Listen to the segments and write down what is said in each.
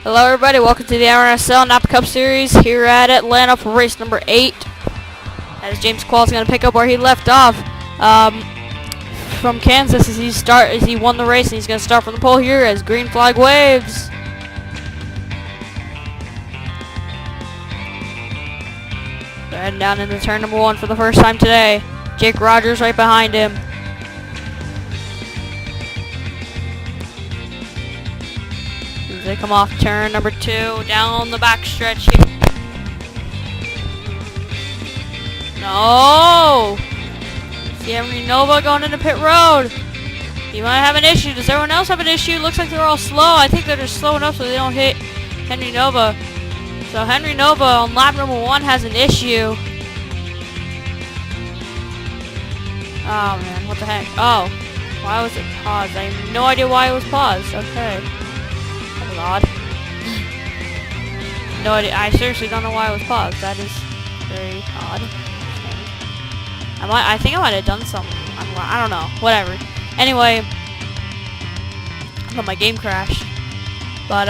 Hello everybody, welcome to the NRSL Napa Cup Series here at Atlanta for race number 8. As James Quall's going to pick up where he left off from Kansas as he won the race, and he's going to start from the pole here as green flag waves. They're heading down into turn number 1 for the first time today. Jake Rogers right behind him. They come off turn number 2, down the back stretch here. No! See Henry Napa going into pit road. He might have an issue. Does everyone else have an issue? Looks like they're all slow. I think they're just slow enough so they don't hit Henry Napa. So Henry Napa on lap number 1 has an issue. Oh man, what the heck? Oh, why was it paused? I have no idea why it was paused. Okay. Odd. No idea. I seriously don't know why it was paused. That is very odd. I think I might have done something. I don't know. Whatever. Anyway, I thought my game crashed. But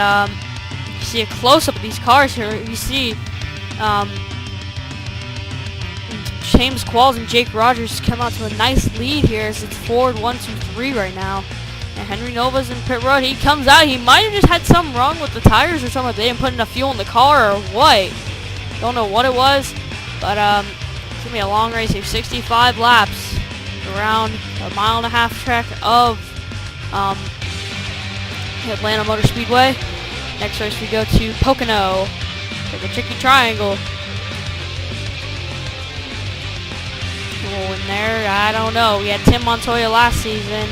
you see a close up of these cars here. You see James Qualls and Jake Rogers come out to a nice lead here as it's Ford 1, 2, 3 right now. And Henry Nova's in pit road. He comes out. He might have just had something wrong with the tires or something. They didn't put enough fuel in the car or what. Don't know what it was. But it's going to be a long race here. 65 laps around a 1.5 mile track of Atlanta Motor Speedway. Next race we go to Pocono. Like a tricky triangle. Oh, in there, I don't know. We had Tim Montoya last season.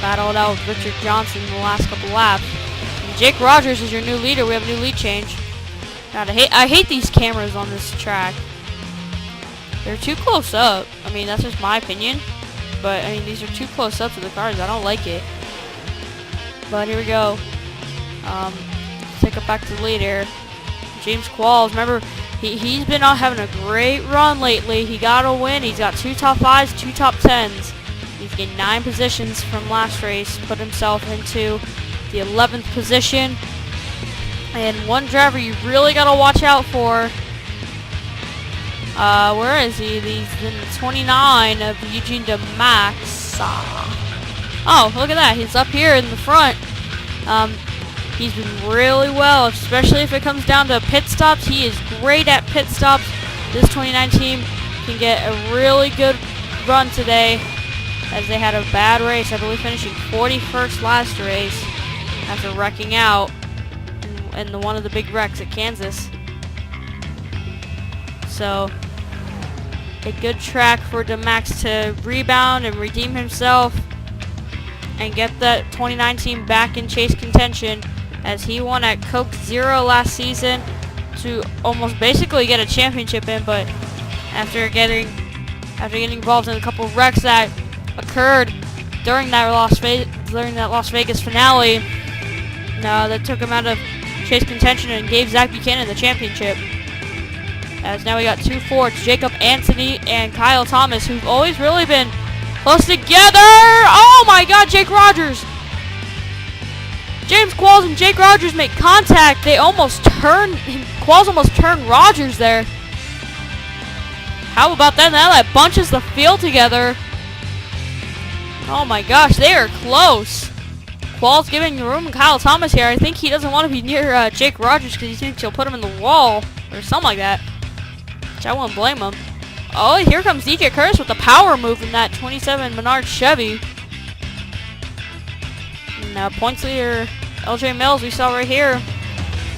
Battled out with Richard Johnson in the last couple laps. And Jake Rogers is your new leader. We have a new lead change. God, I hate these cameras on this track. They're too close up. I mean, that's just my opinion. But, I mean, these are too close up to the cars. I don't like it. But here we go. Take it back to the lead here. James Qualls, remember, he's been out having a great run lately. He got a win. He's got 2 top 5s, 2 top 10s. He's gained 9 positions from last race, put himself into the 11th position. And one driver you really got to watch out for. Where is he? He's in 29 of Eugene DeMax. Oh, look at that. He's up here in the front. He's been really well, especially if it comes down to pit stops. He is great at pit stops. This 29 team can get a really good run today, as they had a bad race, I believe finishing 41st last race after wrecking out in one of the big wrecks at Kansas. So, a good track for DeMax to rebound and redeem himself and get that 29 team back in chase contention, as he won at Coke Zero last season to almost basically get a championship in, but after getting involved in a couple of wrecks that occurred during that Las Vegas finale that took him out of chase contention and gave Zach Buchanan the championship. As now we got 2 Fords, Jacob Anthony and Kyle Thomas, who've always really been close together. Oh my God, Jake Rogers! James Qualls and Jake Rogers make contact. They almost turned, Qualls almost turned Rogers there. How about that? Now that bunches the field together. Oh my gosh, they are close. Qualls giving the room to Kyle Thomas here. I think he doesn't want to be near Jake Rogers because he thinks he'll put him in the wall or something like that. Which I won't blame him. Oh, here comes DJ Curtis with the power move in that 27 Menard Chevy. And points leader LJ Mills we saw right here.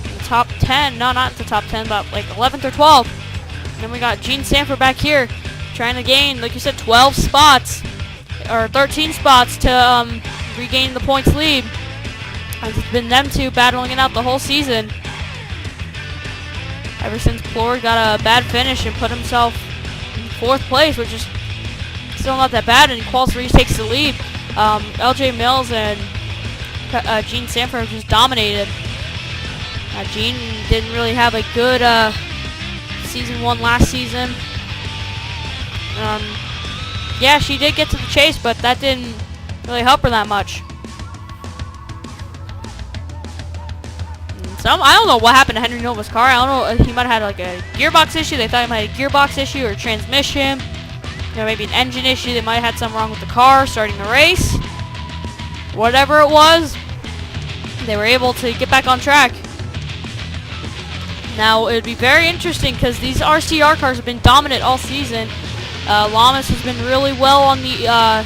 In the top 10. No, not the top 10, but like 11th or 12th. And then we got Gene Sanford back here trying to gain, like you said, 12 spots. Or 13 spots to regain the points lead. As it's been them two battling it out the whole season. Ever since Plord got a bad finish and put himself in 4th place, which is still not that bad, and Qualls takes the lead. LJ Mills and Gene Sanford have just dominated. Gene didn't really have a good season 1 last season. Yeah, she did get to the chase, but that didn't really help her that much. I don't know what happened to Henry Nova's car. I don't know. He might have had like a gearbox issue. They thought he might have a gearbox issue or transmission. You know, maybe an engine issue. They might have had something wrong with the car starting the race. Whatever it was, they were able to get back on track. Now, it would be very interesting because these RCR cars have been dominant all season. Lamas has been really well on the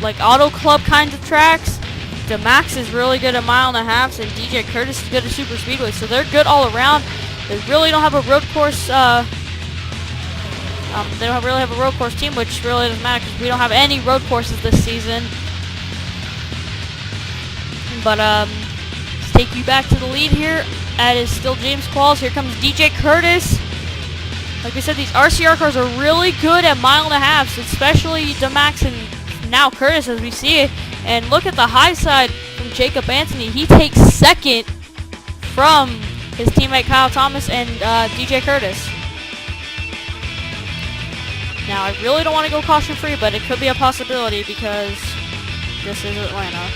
like auto club kinds of tracks. DeMax is really good at 1.5 miles, and DJ Curtis is good at super speedway. So they're good all around. They really don't have a road course. They don't really have a road course team, which really doesn't matter because we don't have any road courses this season. But let's take you back to the lead here. That is still James Qualls. Here comes DJ Curtis. Like we said, these RCR cars are really good at 1.5 miles, especially DeMax and now Curtis as we see it. And look at the high side from Jacob Anthony. He takes second from his teammate Kyle Thomas and DJ Curtis. Now, I really don't want to go caution-free, but it could be a possibility because this is Atlanta.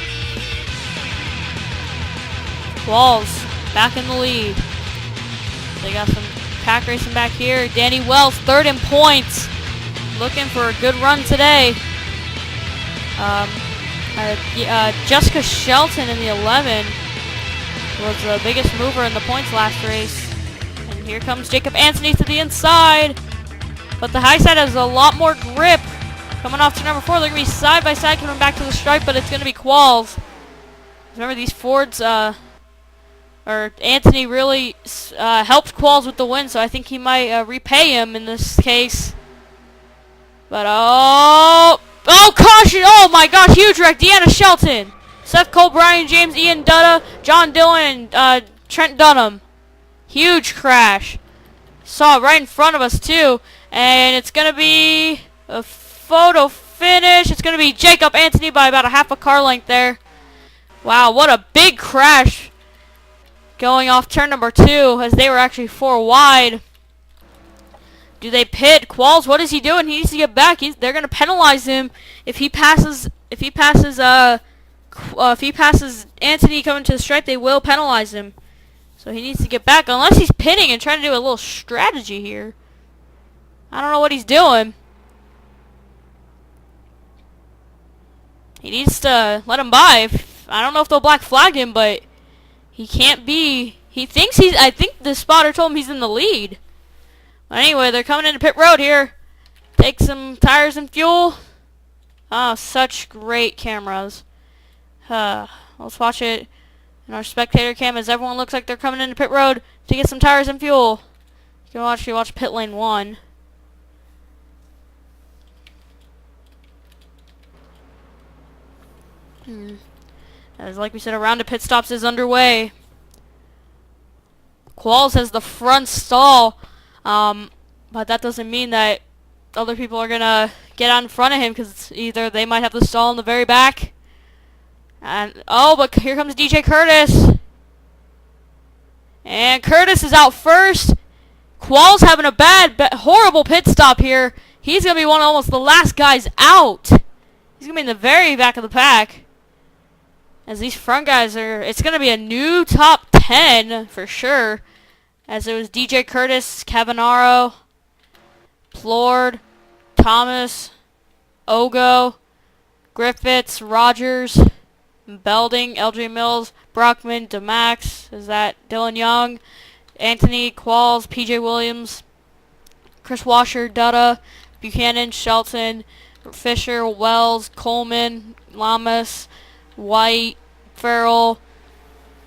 Walls back in the lead. They got some pack racing back here. Danny Wells, third in points. Looking for a good run today. Jessica Shelton in the 11 was the biggest mover in the points last race. And here comes Jacob Anthony to the inside. But the high side has a lot more grip. Coming off to number 4, they're going to be side by side coming back to the stripe, but it's going to be Qualls. Remember, these Fords, Anthony really helped Qualls with the win, so I think he might repay him in this case. But, oh, caution! Oh my gosh, huge wreck. Deanna Shelton, Seth Cole, Brian James, Ian Dutta, John Dillon, and Trent Dunham. Huge crash. Saw it right in front of us, too. And it's going to be a photo finish. It's going to be Jacob Anthony by about a half a car length there. Wow, what a big crash. Going off turn number 2 as they were actually 4 wide. Do they pit? Qualls, what is he doing? He needs to get back. They're going to penalize him if he passes Anthony coming to the stripe. They will penalize him. So he needs to get back unless he's pitting and trying to do a little strategy here. I don't know what he's doing. He needs to let him by. I don't know if they'll black flag him, but he can't be. He thinks he's. I think the spotter told him he's in the lead. But anyway, they're coming into pit road here. Take some tires and fuel. Oh, such great cameras. Let's watch it in our spectator cam as everyone looks like they're coming into pit road to get some tires and fuel. You can watch pit lane 1. As like we said, a round of pit stops is underway. Qualls has the front stall, but that doesn't mean that other people are gonna get out in front of him because either they might have the stall in the very back. And but here comes DJ Curtis, and Curtis is out first. Qualls having a horrible pit stop here. He's gonna be one of almost the last guys out. He's gonna be in the very back of the pack. As these front guys it's going to be a new top 10 for sure. As it was DJ Curtis, Cavanaro, Plord, Thomas, Ogo, Griffiths, Rogers, Belding, LJ Mills, Brockman, DeMax, is that Dylan Young, Anthony, Qualls, PJ Williams, Chris Washer, Dutta, Buchanan, Shelton, Fisher, Wells, Coleman, Lamas, White, Farrell,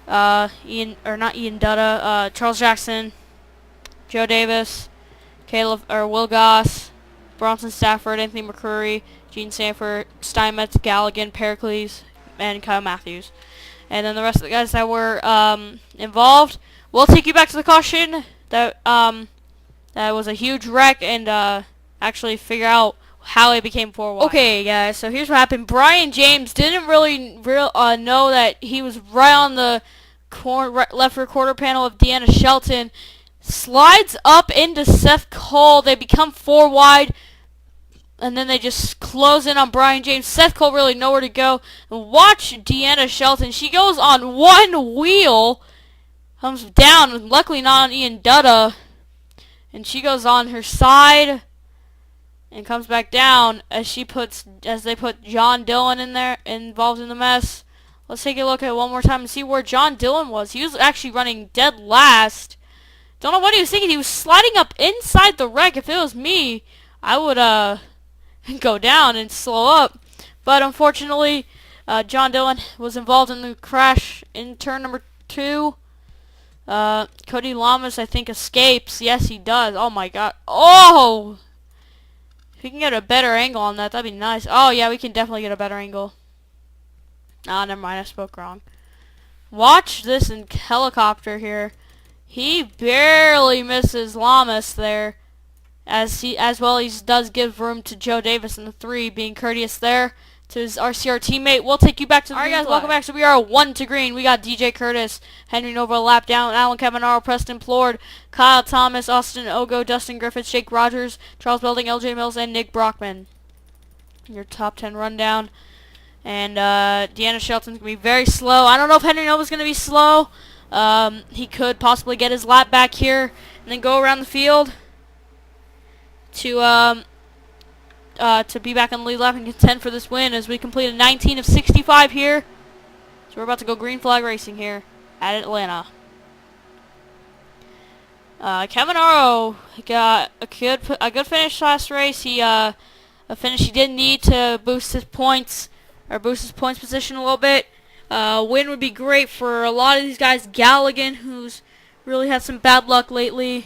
not Ian Dutta, Charles Jackson, Joe Davis, Will Goss, Bronson Stafford, Anthony McCurry, Gene Sanford, Steinmetz, Galligan, Pericles, and Kyle Matthews. And then the rest of the guys that were involved. We'll take you back to the caution. That was a huge wreck, and actually figure out how it became 4 wide. Okay, guys, so here's what happened. Brian James didn't really know that he was right on the left rear quarter panel of Deanna Shelton. Slides up into Seth Cole. They become 4 wide. And then they just close in on Brian James. Seth Cole really nowhere to go. And watch Deanna Shelton. She goes on one wheel. Comes down. Luckily not on Ian Dutta. And she goes on her side. And comes back down as they put John Dillon in there, involved in the mess. Let's take a look at it one more time and see where John Dillon was. He was actually running dead last. Don't know what he was thinking. He was sliding up inside the wreck. If it was me, I would go down and slow up. But unfortunately, John Dillon was involved in the crash in turn number 2. Cody Lamas, I think, escapes. Yes, he does. Oh my god. Oh! If we can get a better angle on that, that'd be nice. Oh yeah, we can definitely get a better angle. Ah, never mind. I spoke wrong. Watch this in helicopter here. He barely misses Lamas there. As well he does give room to Joe Davis in the 3, being courteous there to his RCR teammate. We'll take you back to the Alright guys, welcome back. So we are 1 to green. We got DJ Curtis, Henry Nova lap down, Alan Cavanaro, Preston Plord, Kyle Thomas, Austin Ogo, Dustin Griffiths, Jake Rogers, Charles Belding, LJ Mills, and Nick Brockman. Your top 10 rundown. And Deanna Shelton's going to be very slow. I don't know if Henry Nova's going to be slow. He could possibly get his lap back here and then go around the field to be back on the lead lap and contend for this win as we completed 19 of 65 here. So we're about to go green flag racing here at Atlanta. Cavanaro got a good finish last race. A finish he didn't need to boost his points position a little bit. Win would be great for a lot of these guys. Galligan, who's really had some bad luck lately.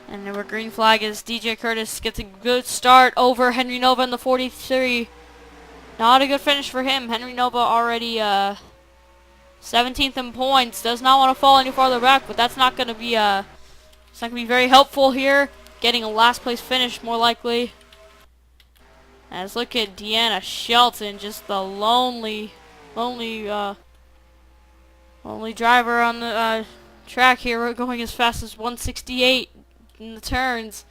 And then we're green flag as DJ Curtis gets a good start over Henry Nova in the 43. Not a good finish for him. Henry Nova already 17th in points. Does not want to fall any farther back, but that's not going to be it's not going to be very helpful here. Getting a last place finish more likely. As look at Deanna Shelton, just the lonely driver on the track here. We're going as fast as 168 in the turns.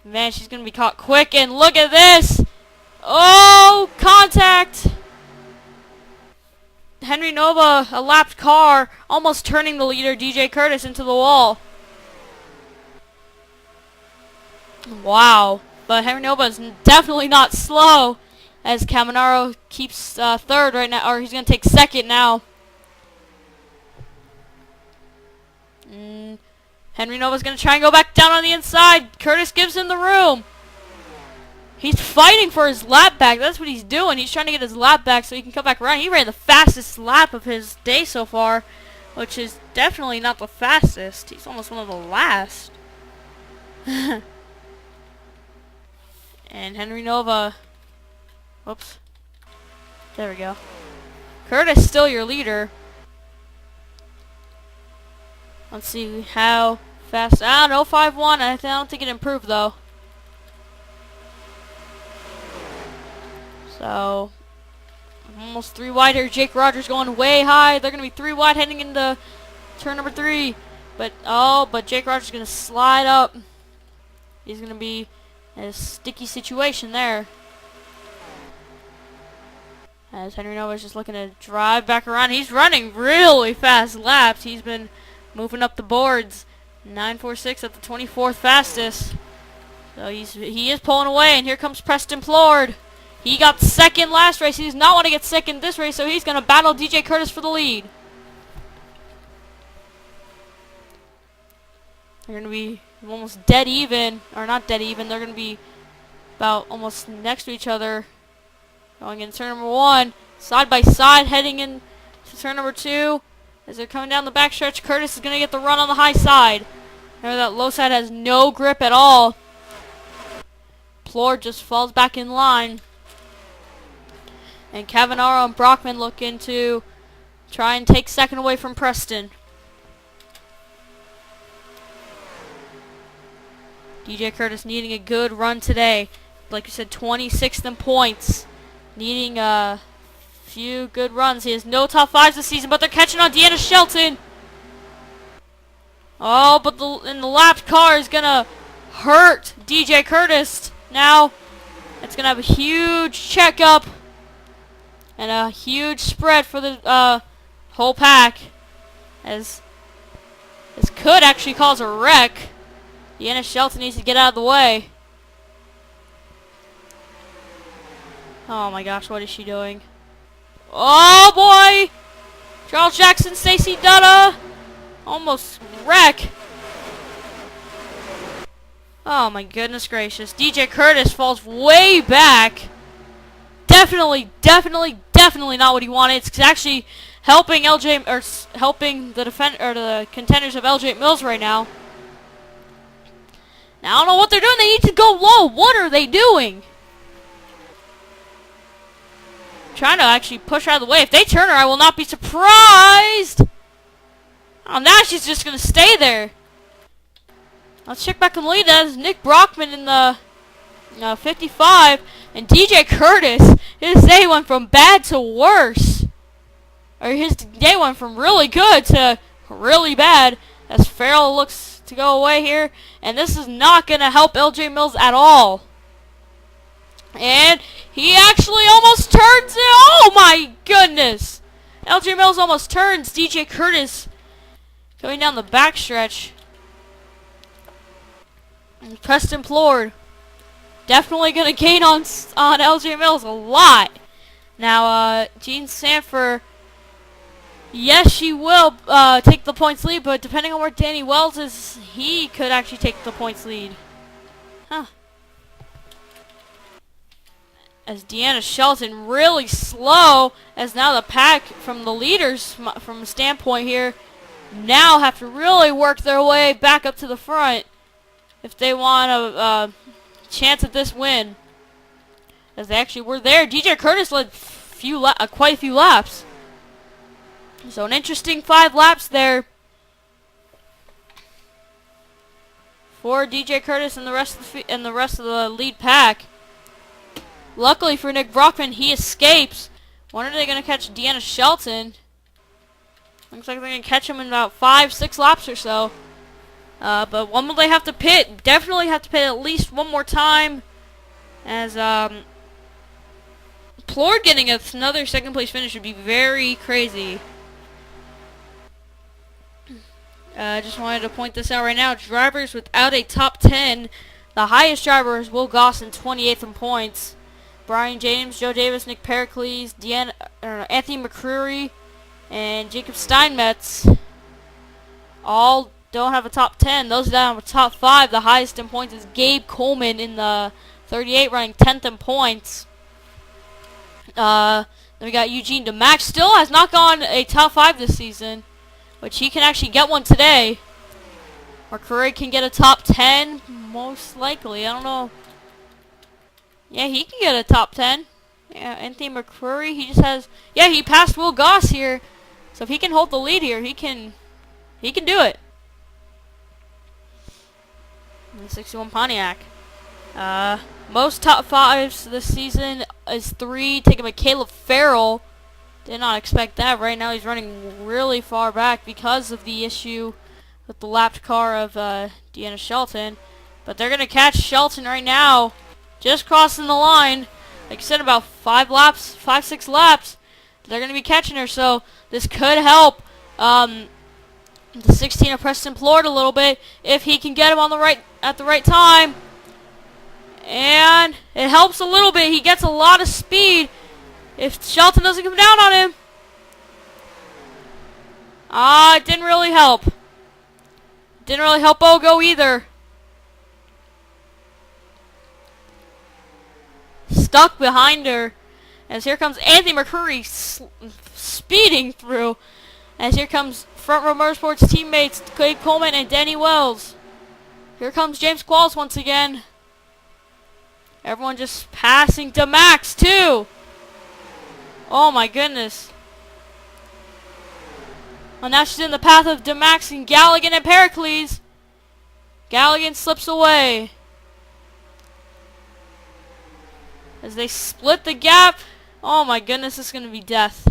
Man, she's going to be caught quick, and look at this! Oh, contact! Henry Nova, a lapped car, almost turning the leader, DJ Curtis, into the wall. Wow. But Henry Nova is definitely not slow, as Caminaro keeps third right now, or he's going to take second now. Henry Nova's going to try and go back down on the inside. Curtis gives him the room. He's fighting for his lap back. That's what he's doing. He's trying to get his lap back so he can come back around. He ran the fastest lap of his day so far, which is definitely not the fastest. He's almost one of the last. And Henry Nova, whoops, there we go. Curtis still your leader. Let's see how fast, 0.51, I don't think it improved though. So, almost 3 wide here. Jake Rogers going way high. They're going to be 3 wide heading into turn number 3. But Jake Rogers is going to slide up. He's going to be in a sticky situation there. As Henry Nova is just looking to drive back around. He's running really fast laps. He's been moving up the boards. 9.46 at the 24th fastest. So he is pulling away, and here comes Preston Plord. He got second last race. He does not want to get second this race, so he's going to battle DJ Curtis for the lead. They're going to be almost dead even, or not dead even. They're going to be about almost next to each other. Going into turn number 1, side by side, heading into turn number 2. As they're coming down the backstretch, Curtis is going to get the run on the high side. Remember that low side has no grip at all. Plord just falls back in line. And Cavanaro and Brockman looking to try and take second away from Preston. DJ Curtis needing a good run today. Like I said, 26th in points. Needing a few good runs. He has no top 5s this season, but they're catching on Deanna Shelton. Oh, but the lapped car is gonna hurt DJ Curtis. Now it's gonna have a huge checkup and a huge spread for the whole pack, as this could actually cause a wreck. Deanna Shelton needs to get out of the way. Oh my gosh, what is she doing? Oh boy! Charles Jackson, Stacy Dutta, almost wreck. Oh my goodness gracious. DJ Curtis falls way back. Definitely not what he wanted. It's actually helping helping the contenders of LJ Mills right now. Now I don't know what they're doing. They need to go low. What are they doing? Trying to actually push her out of the way. If they turn her, I will not be surprised. Oh, now she's just gonna stay there. Let's check back on the lead. That is Nick Brockman in the 55, and DJ Curtis. His day went from bad to worse, or his day went from really good to really bad. As Farrell looks to go away here, and this is not gonna help LJ Mills at all. And he actually almost turns it. Oh my goodness! LJ Mills almost turns DJ Curtis going down the backstretch. And Preston Plord definitely going to gain on LJ Mills a lot. Now, Jean Sanford, yes, she will take the points lead, but depending on where Danny Wells is, he could actually take the points lead. Huh. As Deanna Shelton really slow, as now the pack from the leaders, from a standpoint here, now have to really work their way back up to the front if they want a chance at this win. As they actually were there. DJ Curtis led quite a few laps. So an interesting 5 laps there for DJ Curtis and the rest of the lead pack. Luckily for Nick Brockman, he escapes. When are they going to catch Deanna Shelton? Looks like they're going to catch him in about 5-6 laps or so. But when will they have to pit? Definitely have to pit at least one more time. As Plord getting another second place finish would be very crazy. Just wanted to point this out right now. Drivers without a top 10. The highest driver is Will Goss in 28th in points. Brian James, Joe Davis, Nick Pericles, Anthony McCreary, and Jacob Steinmetz all don't have a top 10. Those that have a top 5, the highest in points is Gabe Coleman in the 38, running 10th in points. Then we got Eugene DeMax. Still has not gone a top 5 this season, which he can actually get one today. McCreary can get a top 10, most likely. I don't know. Yeah, he can get a top 10. Yeah, Anthony McCreary, he just has... Yeah, he passed Will Goss here. So if he can hold the lead here, he can do it. The 61 Pontiac. Most top 5s this season is 3. Taking Caleb Farrell. Did not expect that. Right now he's running really far back because of the issue with the lapped car of Deanna Shelton. But they're going to catch Shelton right now. Just crossing the line. Like I said, about 5-6 laps. They're going to be catching her. So this could help the 16 of Preston Plord a little bit if he can get him on at the right time. And it helps a little bit. He gets a lot of speed if Shelton doesn't come down on him. It didn't really help. Didn't really help Ogo either. Stuck behind her. As here comes Anthony McCreary speeding through. As here comes Front Row Motorsports teammates Gabe Coleman and Danny Wells. Here comes James Qualls once again. Everyone just passing DeMax too. Oh my goodness. Well, now she's in the path of DeMax and Galligan and Pericles. Galligan slips away. As they split the gap. Oh my goodness, this is going to be death.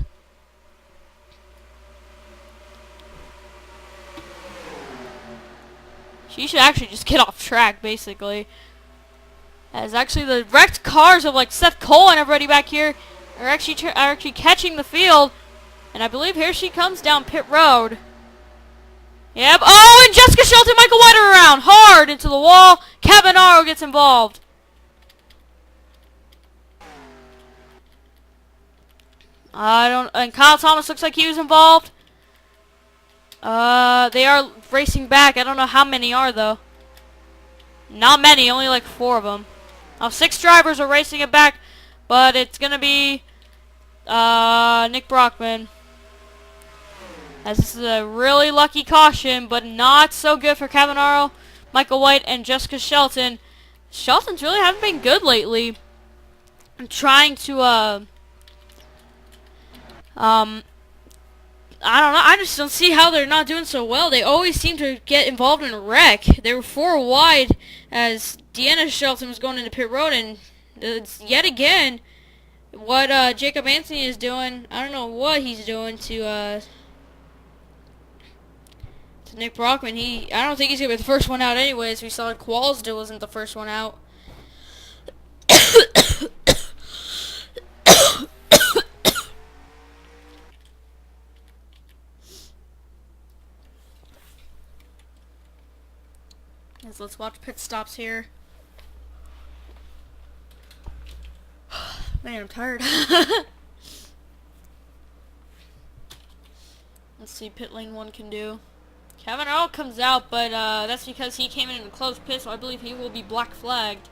She should actually just get off track, basically. As actually the wrecked cars of like Seth Cole and everybody back here are actually catching the field. And I believe here she comes down pit road. Yep. Oh, and Jessica Shelton, Michael White are around. Hard into the wall. Cavanaro gets involved. And Kyle Thomas looks like he was involved. They are racing back. I don't know how many are, though. Not many, only like 4 of them. 6 drivers are racing it back, but it's going to be Nick Brockman. As this is a really lucky caution, but not so good for Cavanaro, Michael White, and Jessica Shelton. Shelton's really haven't been good lately. I'm trying to, I don't know, I just don't see how they're not doing so well. They always seem to get involved in a wreck. They were 4 wide as Deanna Shelton was going into pit road, and yet again, what Jacob Anthony is doing, I don't know what he's doing to Nick Brockman. I don't think he's going to be the first one out anyways. We saw Qualls wasn't the first one out. Let's watch pit stops here. Man, I'm tired. Let's see pit lane 1 can do. Cavanaro comes out, but that's because he came in a closed pit, so I believe he will be black flagged.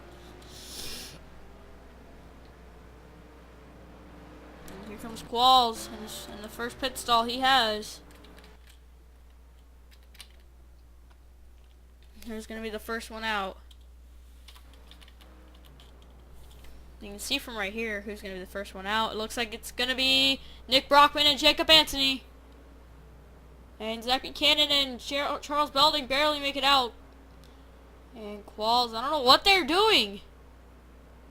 And here comes Qualls in the first pit stall he has. Here's going to be the first one out. You can see from right here who's going to be the first one out. It looks like it's going to be Nick Brockman and Jacob Anthony. And Zach Buchanan and Charles Belding barely make it out. And Qualls, I don't know what they're doing.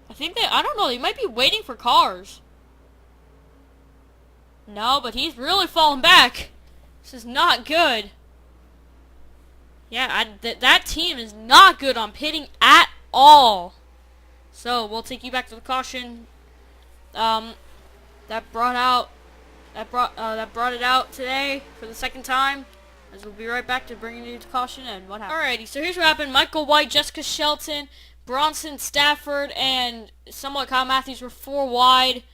I don't know, they might be waiting for cars. No, but he's really falling back. This is not good. Yeah, that team is not good on pitting at all. So we'll take you back to the caution. That brought it out today for the second time. As we'll be right back to bringing you to caution and what happened. Alrighty, so here's what happened. Michael White, Jessica Shelton, Bronson Stafford, and somewhat Kyle Matthews were 4 wide.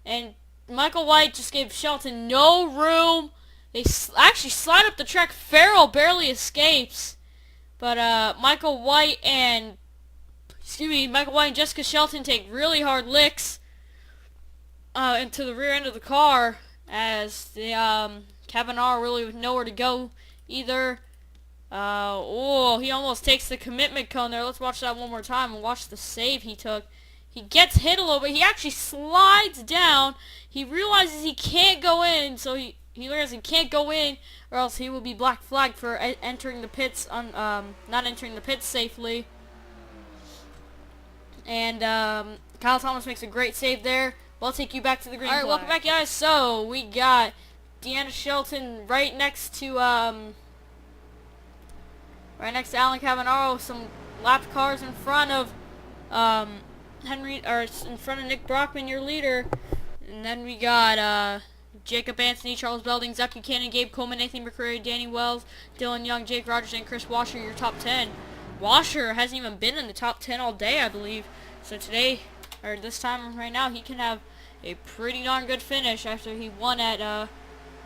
And Michael White just gave Shelton no room. They actually slide up the track. Farrell barely escapes. But Michael White and Jessica Shelton take really hard licks into the rear end of the car as the Cavanaro really with nowhere to go either. He almost takes the commitment cone there. Let's watch that one more time and watch the save he took. He gets hit a little bit. He actually slides down. He realizes he can't go in, so he learns he can't go in, or else he will be black flagged for entering the pits not entering the pits safely. And Kyle Thomas makes a great save there. We'll take you back to the green flag. Alright, welcome back, guys. So we got Deanna Shelton right next to Alan Cavanaro. Some lapped cars in front of in front of Nick Brockman, your leader. And then we got Jacob Anthony, Charles Belding, Zach Buchanan, Gabe Coleman, Nathan McCreary, Danny Wells, Dylan Young, Jake Rogers, and Chris Washer, your top 10. Washer hasn't even been in the top 10 all day, I believe. So today, or this time right now, he can have a pretty darn good finish after he won at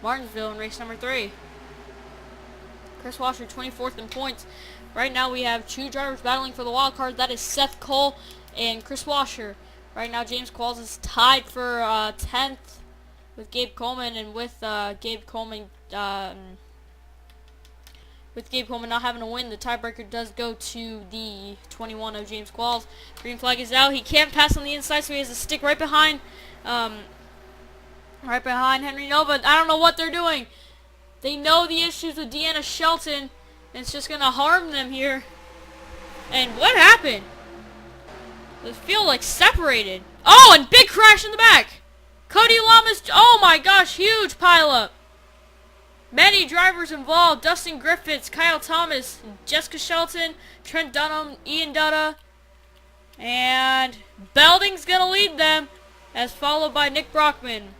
Martinsville in race number 3. Chris Washer, 24th in points. Right now we have 2 drivers battling for the wild card. That is Seth Cole and Chris Washer. Right now James Qualls is tied for 10th with Gabe Coleman, and with Gabe Coleman not having a win, the tiebreaker does go to the 21 of James Qualls. Green flag is out. He can't pass on the inside, so he has to stick right behind Henry Nova. I don't know what they're doing. They know the issues with Deanna Shelton, and it's just gonna harm them here. And what happened? The field like separated. Oh, and big crash in the back. Cody Lamas, oh my gosh, huge pileup. Many drivers involved: Dustin Griffiths, Kyle Thomas, Jessica Shelton, Trent Dunham, Ian Dutta, and Belding's gonna lead them, as followed by Nick Brockman.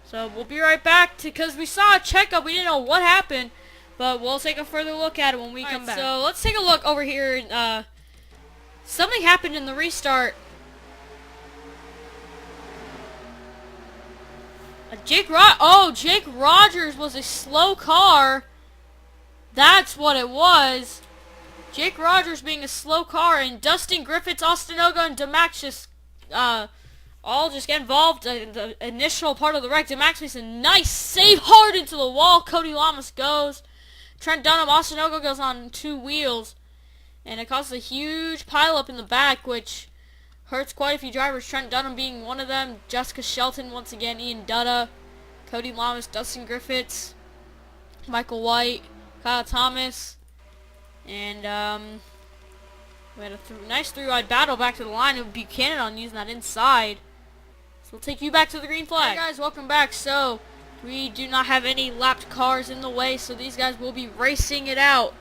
So we'll be right back because we saw a checkup. We didn't know what happened, but we'll take a further look at it when we come back. So let's take a look over here. Something happened in the restart. Jake Rogers was a slow car. That's what it was. Jake Rogers being a slow car, and Dustin Griffiths, Austin Oga, and Demax just all just get involved in the initial part of the wreck. Demax makes a nice save hard into the wall. Cody Lamas goes. Trent Dunham, Austin Oga goes on 2 wheels, and it causes a huge pileup in the back, which hurts quite a few drivers. Trent Dunham being one of them. Jessica Shelton once again. Ian Dutta, Cody Lamas, Dustin Griffiths, Michael White, Kyle Thomas, and we had a nice 3-wide battle back to the line with Buchanan on using that inside. So we'll take you back to the green flag. Hey guys, welcome back. So we do not have any lapped cars in the way, so these guys will be racing it out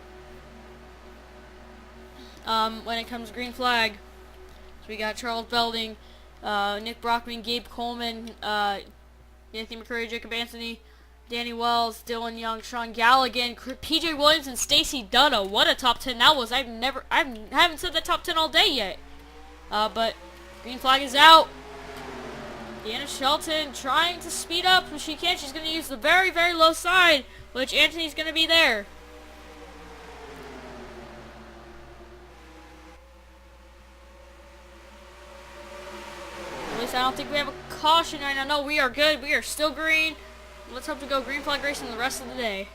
when it comes to green flag. We got Charles Belding, Nick Brockman, Gabe Coleman, Anthony McCurry, Jacob Anthony, Danny Wells, Dylan Young, Sean Galligan, PJ Williams, and Stacy Dutta. What a top 10 that was. I haven't said that top 10 all day yet. But green flag is out. Deanna Shelton trying to speed up, but she can't. She's going to use the very, very low side, which Anthony's going to be there. I don't think we have a caution right now. No, we are good. We are still green. Let's hope to go green flag racing the rest of the day.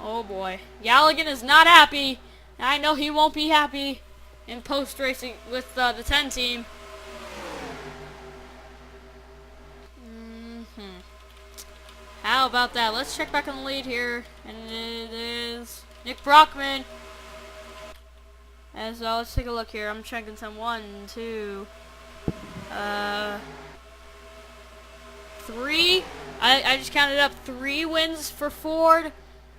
Oh boy. Galligan is not happy. I know he won't be happy in post racing with the 10 team. How about that? Let's check back on the lead here. And it is Nick Brockman. As let's take a look here. I'm checking some 1, 2, 3. I just counted up 3 wins for Ford.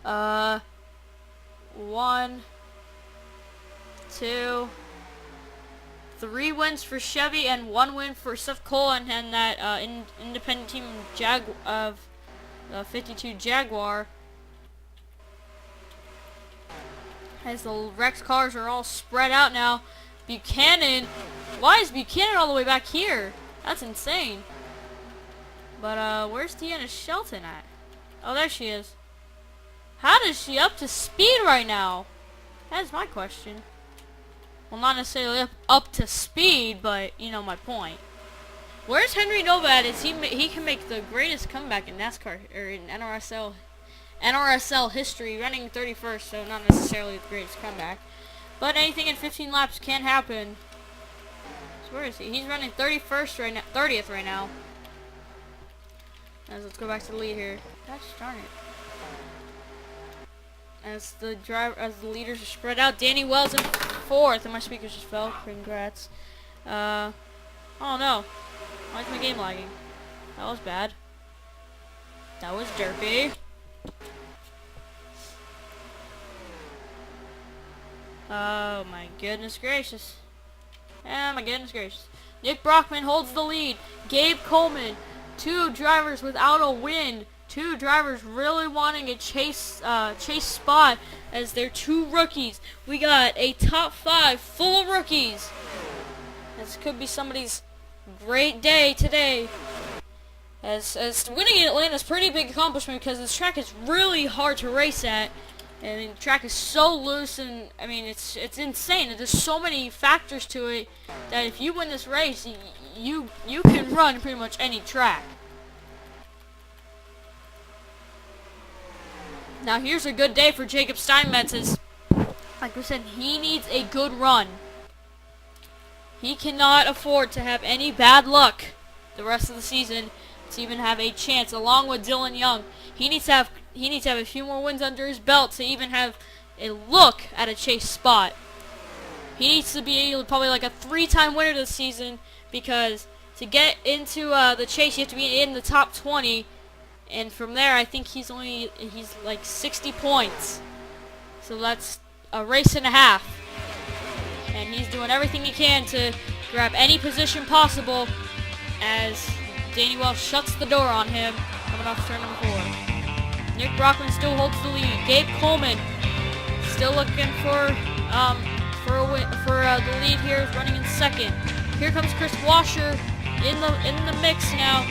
1, 2, 3 wins for Chevy, and 1 win for Seth Cole and that independent team of 52 Jaguar. As the Rex cars are all spread out now. Buchanan. Why is Buchanan all the way back here? That's insane. But, where's Deanna Shelton at? Oh, there she is. How is she up to speed right now? That's my question. Well, not necessarily up to speed, but you know my point. Where's Henry Nova at? He can make the greatest comeback in NASCAR, or in NRSL history, running 31st, so not necessarily the greatest comeback. But anything in 15 laps can happen. So where is he? He's running 31st right now, 30th right now. Let's go back to the lead here. Gosh darn it. As the leaders are spread out, Danny Wells in 4th, and my speakers just fell. Congrats. Oh no. Why is my game lagging? That was bad. That was derpy. Oh my goodness gracious. Oh my goodness gracious. Nick Brockman holds the lead. Gabe Coleman. 2 drivers without a win. 2 drivers really wanting a chase spot as they're 2 rookies. We got a top 5 full of rookies. This could be somebody's great day today. As winning in Atlanta is a pretty big accomplishment because this track is really hard to race at. And the track is so loose, and I mean it's insane. There's so many factors to it that if you win this race, you can run pretty much any track. Now here's a good day for Jacob Steinmetz. Like we said, he needs a good run. He cannot afford to have any bad luck the rest of the season to even have a chance. Along with Dylan Young, he needs to have a few more wins under his belt to even have a look at a chase spot. He needs to be probably like a 3-time winner this season because to get into the chase, you have to be in the top 20. And from there, I think he's like 60 points. So that's a race and a half. And he's doing everything he can to grab any position possible as Danny Wells shuts the door on him coming off turn number 4. Nick Brockman still holds the lead. Gabe Coleman still looking for the lead here, is running in second. Here comes Chris Washer in the mix now.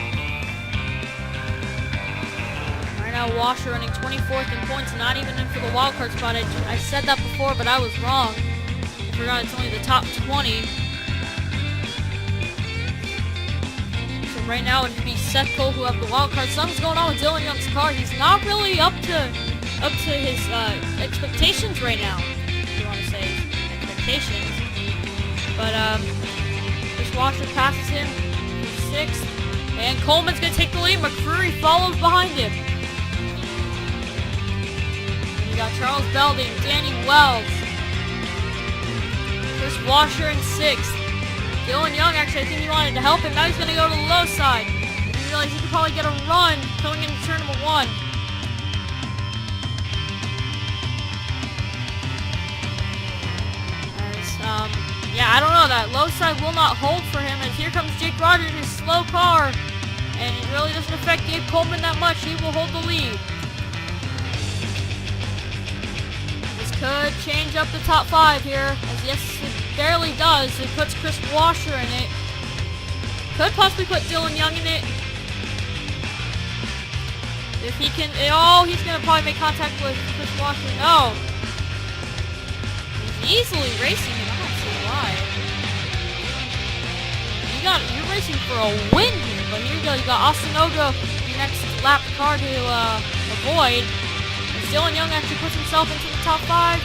Right now, Washer running 24th in points, not even in for the wild card spot. I said that before, but I was wrong. I forgot it's only the top 20. So right now it would be Seth Cole who have the wild card. Something's going on with Dylan Young's car. He's not really up to his expectations right now. If you want to say expectations, but Chris Washer passes him for 6th, and Coleman's gonna take the lead. McCreary follows behind him. And we got Charles Belding, Danny Wells, Chris Washer in 6th. Dylan Young, actually, I think he wanted to help him. Now he's going to go to the low side. He realized he could probably get a run coming into turn number 1. Yeah, I don't know. That low side will not hold for him. As here comes Jake Rogers, his slow car. And it really doesn't affect Gabe Coleman that much. He will hold the lead. Could change up the top 5 here, as yes, it barely does. It puts Chris Washer in it. Could possibly put Dylan Young in it. If he can, oh, he's gonna probably make contact with Chris Washer. No. He's easily racing him, I don't see why. You're racing for a win here, but here you go, you got Austin Ogo, your next lap car to avoid. Dylan Young actually puts himself into the top 5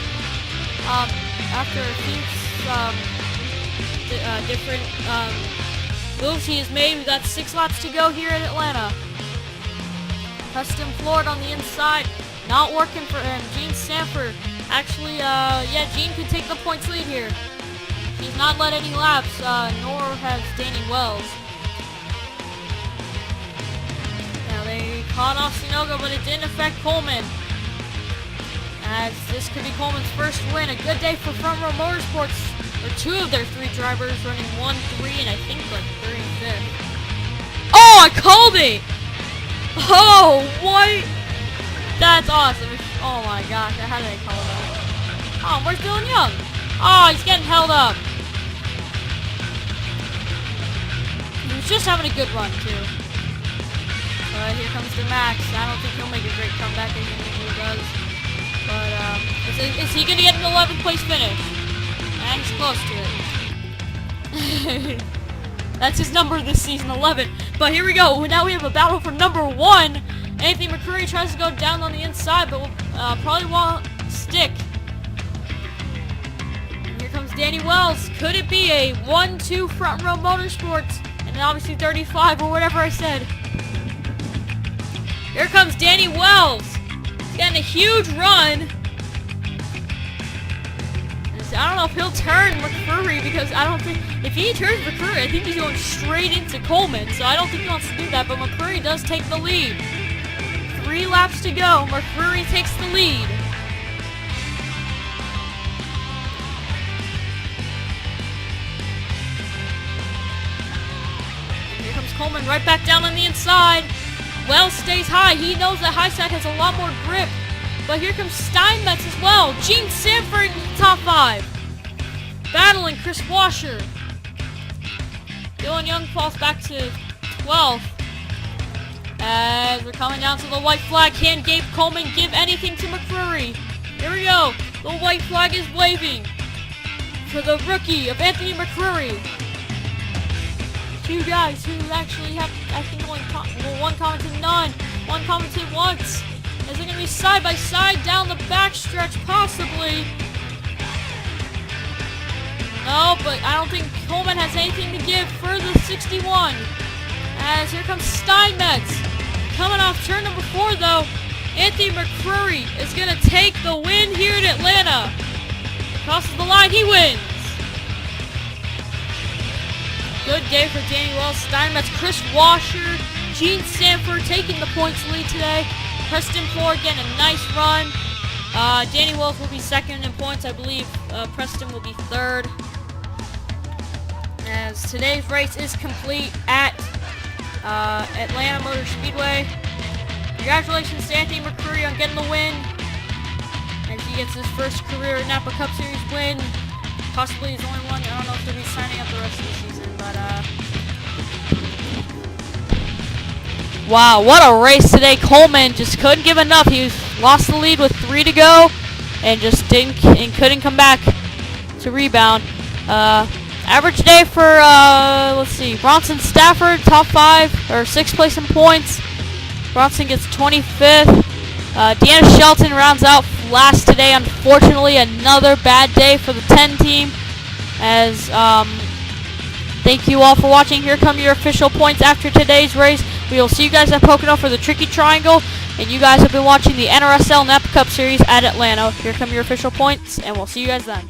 after a few different moves he has made. We got 6 laps to go here in Atlanta. Preston Floyd on the inside, not working for him. Gene Sanford, actually, yeah, Gene can take the points lead here. He's not led any laps, nor has Danny Wells. Now they caught off Sinoga, but it didn't affect Coleman. As this could be Coleman's first win. A good day for Front Row Motorsports, where 2 of their 3 drivers running 1, 3, and I think like 3 and 5th. Oh, I called it! Oh, what? That's awesome. Oh my gosh, how did I call that? Oh, where's Dylan Young? Oh, he's getting held up. He was just having a good run, too. But here comes the Max. I don't think he'll make a great comeback. I think he does. But, is he going to get an 11th place finish? And he's close to it. That's his number this season, 11. But here we go. Now we have a battle for number 1. Anthony McCreary tries to go down on the inside, but will probably won't stick. And here comes Danny Wells. Could it be a 1-2 Front Row Motorsports? And then obviously 35 or whatever I said. Here comes Danny Wells. He's getting a huge run. I don't know if he'll turn McCreary, because I don't think, if he turns McCreary, I think he's going straight into Coleman, so I don't think he wants to do that, but McCreary does take the lead. 3 laps to go, McCreary takes the lead. And here comes Coleman right back down on the inside. Wells stays high. He knows that high side has a lot more grip. But here comes Steinmetz as well. Gene Sanford in the top 5. Battling Chris Washer. Dylan Young falls back to 12th. As we're coming down to the white flag. Can Gabe Coleman give anything to McCreary? Here we go. The white flag is waving for the rookie of Anthony McCreary. 2 guys who actually have, I think, only one commented, none. One commented once. Is it going to be side by side down the backstretch, possibly? No, but I don't think Coleman has anything to give for the 61. As here comes Steinmetz. Coming off turn number 4, though, Anthony McCreary is going to take the win here in Atlanta. Crosses the line, he wins. Good day for Danny Wells. Dynamite's Chris Washer, Gene Sanford taking the points lead today. Preston Ford getting a nice run. Danny Wells will be second in points. I believe Preston will be third. As today's race is complete at Atlanta Motor Speedway. Congratulations to Anthony McCreary on getting the win. As he gets his first career Napa Cup Series win. Possibly his only one. I don't know if he'll be signing up the rest of the season, but wow, what a race today. Coleman just couldn't give enough. He lost the lead with 3 to go and just couldn't come back to rebound. Average day for let's see, Bronson Stafford, top 5 or 6th place in points. Bronson gets 25th. Deanna Shelton rounds out last today. Unfortunately, another bad day for the 10 team. As thank you all for watching. Here come your official points after today's race. We will see you guys at Pocono for the Tricky Triangle. And you guys have been watching the NRSL Napa Cup Series at Atlanta. Here come your official points, and we'll see you guys then.